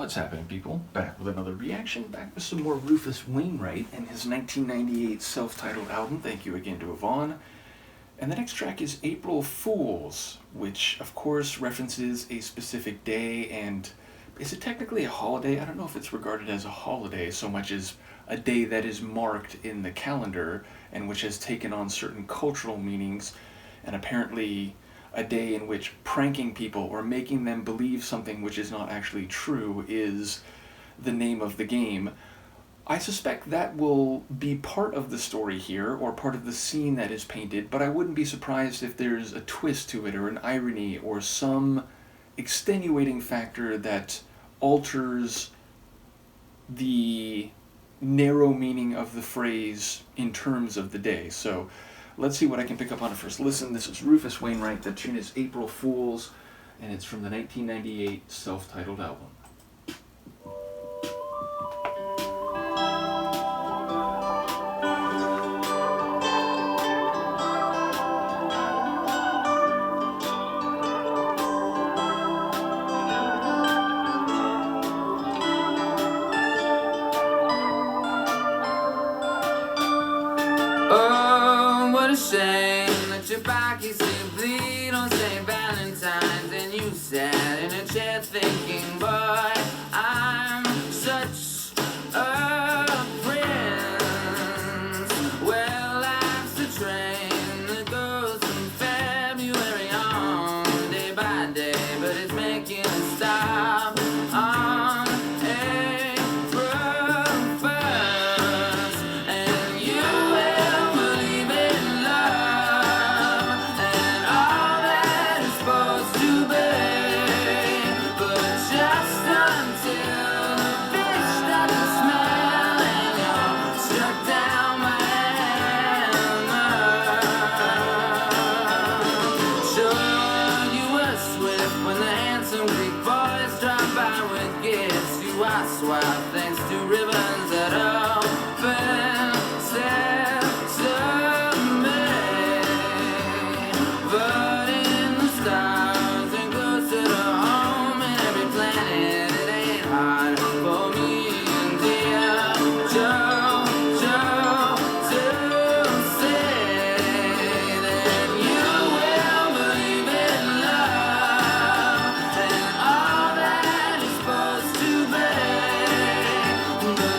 What's happening, people? Back with another reaction, back with some more Rufus Wainwright and his 1998 self-titled album. Thank you again to Yvonne. And the next track is April Fools, which of course references a specific day. And is it technically a holiday? I don't know if it's regarded as a holiday so much as a day that is marked in the calendar and which has taken on certain cultural meanings, and apparently a day in which pranking people or making them believe something which is not actually true is the name of the game. I suspect that will be part of the story here, or part of the scene that is painted, but I wouldn't be surprised if there's a twist to it, or an irony, or some extenuating factor that alters the narrow meaning of the phrase in terms of the day. So let's see what I can pick up on a first listen. This is Rufus Wainwright. The tune is April Fools, and it's from the 1998 self-titled album. Oh, what a shame that your pockets still bleed on St. Valentine's, and you sat in a chair thinking, boy, I'm such a prince. Well, life's a train that goes from February on, day by day, but it's making a stop on April 1st, and you will believe in love and all that it's supposed to be, but just until the fish doesn't smell and you're struck down by hammer. Sure, you were swift when the handsome Greek boys dropped by with gifts. You are suave thanks to ribbons that open sesame. But in the stars and closer to home in every planet, it ain't hard for me and dear Joe to say that you will believe in love and all that it's supposed to be, but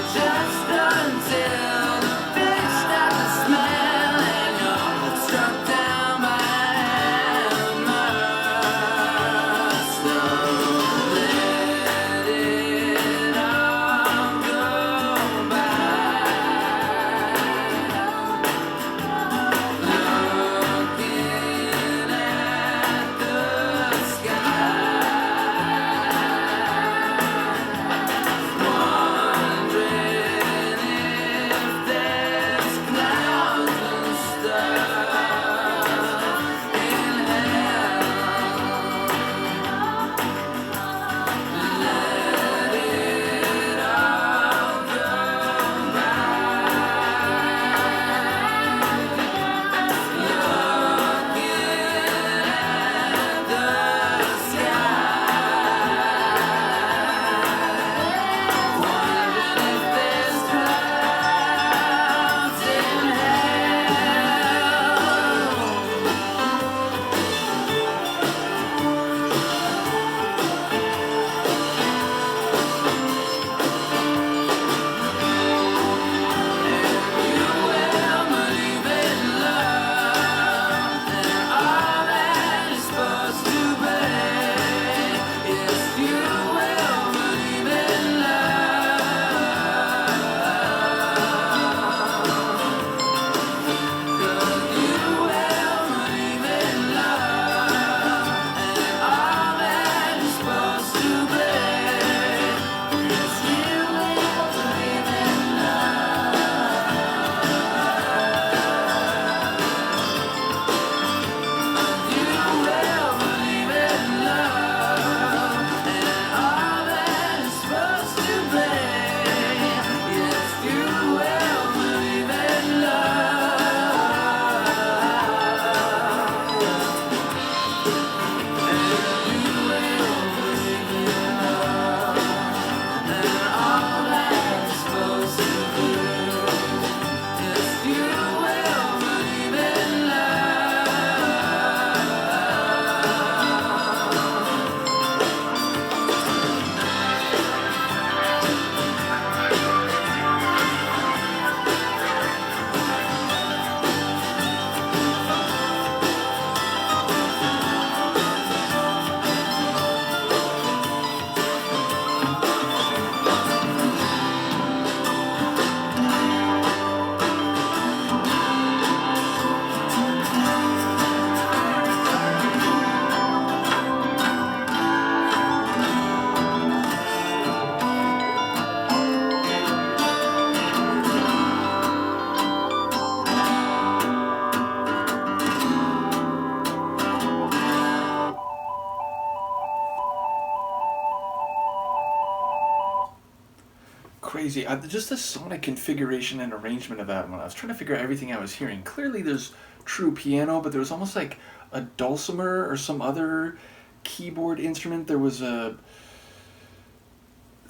crazy. Just the sonic configuration and arrangement of that one. I was trying to figure out everything I was hearing. Clearly, there's true piano, but there was almost like a dulcimer or some other keyboard instrument. There was an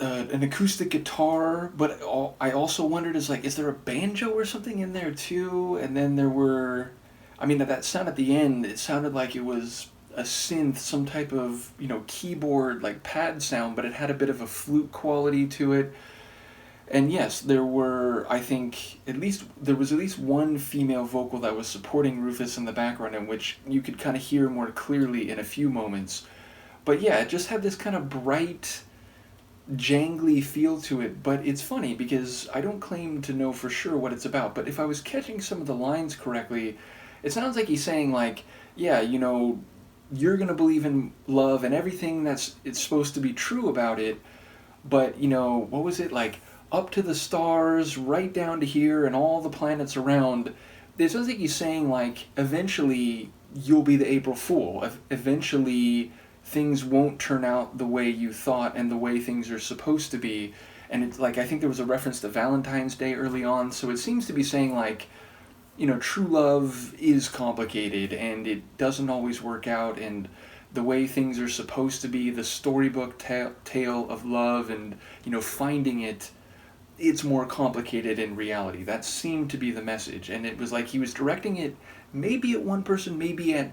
acoustic guitar, but I also wondered, is there a banjo or something in there too? And then there were, I mean, that sound at the end, it sounded like it was a synth, some type of, keyboard, like pad sound, but it had a bit of a flute quality to it. And yes, there were, I think, there was at least one female vocal that was supporting Rufus in the background, in which you could kind of hear more clearly in a few moments. But yeah, it just had this kind of bright, jangly feel to it. But it's funny because I don't claim to know for sure what it's about, but if I was catching some of the lines correctly, it sounds like he's saying, like, yeah, you're going to believe in love and everything it's supposed to be true about it, but, what was it, like, up to the stars, right down to here, and all the planets around. It sounds like he's saying, like, eventually you'll be the April Fool. Eventually things won't turn out the way you thought and the way things are supposed to be. And it's like, I think there was a reference to Valentine's Day early on, so it seems to be saying, like, true love is complicated and it doesn't always work out, and the way things are supposed to be, the storybook tale of love and, finding it's more complicated in reality. That seemed to be the message, and it was like he was directing it maybe at one person, maybe at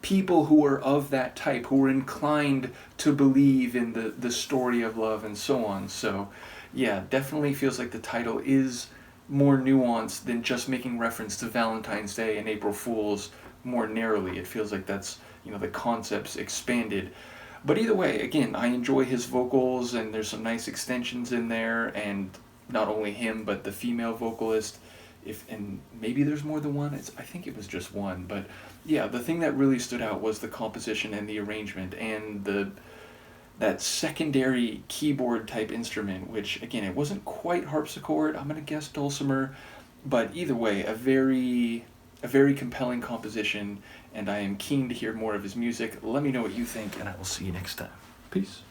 people who are of that type, who are inclined to believe in the story of love and so on. So yeah, definitely feels like the title is more nuanced than just making reference to Valentine's Day and April Fools more narrowly. It feels like that's, the concept's expanded. But either way, again, I enjoy his vocals, and there's some nice extensions in there, and not only him, but the female vocalist, and maybe there's more than one. I think it was just one, but yeah, the thing that really stood out was the composition and the arrangement and that secondary keyboard type instrument, which again, it wasn't quite harpsichord. I'm gonna guess dulcimer, but either way, a very compelling composition, and I am keen to hear more of his music. Let me know what you think, and I will see you next time. Peace.